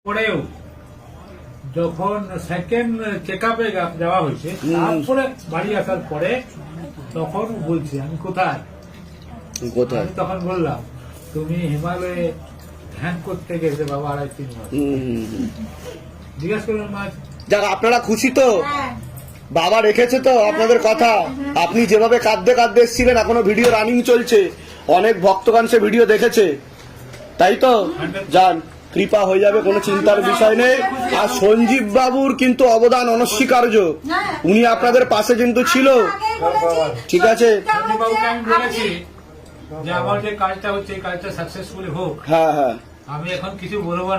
পরেও যখন second check আপে যাওয়া হয়েছে তারপরে বাড়ি আসার পরে তখন বলছি আমি কোথায় কোথায় আমি তখন বললাম তুমি হিমালয়ে ধ্যান করতে গেছে বাবা 2.5-3 মাস জিজ্ঞাসা করলাম মা যাক আপনারা খুশি তো বাবা রেখেছে তো আপনাদের কথা আপনি যেভাবে কাঁদতে কাঁদতে এসেছিলেন এখনো ভিডিও রানিং চলছে অনেক ভক্তগণ সে ভিডিও দেখেছে তাই তো যান কৃপা হয়ে যাবে কোনো চিন্তার বিষয় নেই আর সঞ্জীব বাবুর কিন্তু অবদান অনস্বীকার্য উনি আপনাদের পাশে কিন্তু ছিল ঠিক আছে বাবুকে আমি বলেছি যে আমার যে কাজটা হচ্ছে এই কাজটা সাকসেসফুলি হোক হ্যাঁ হ্যাঁ আমি এখন কিছু বলবো না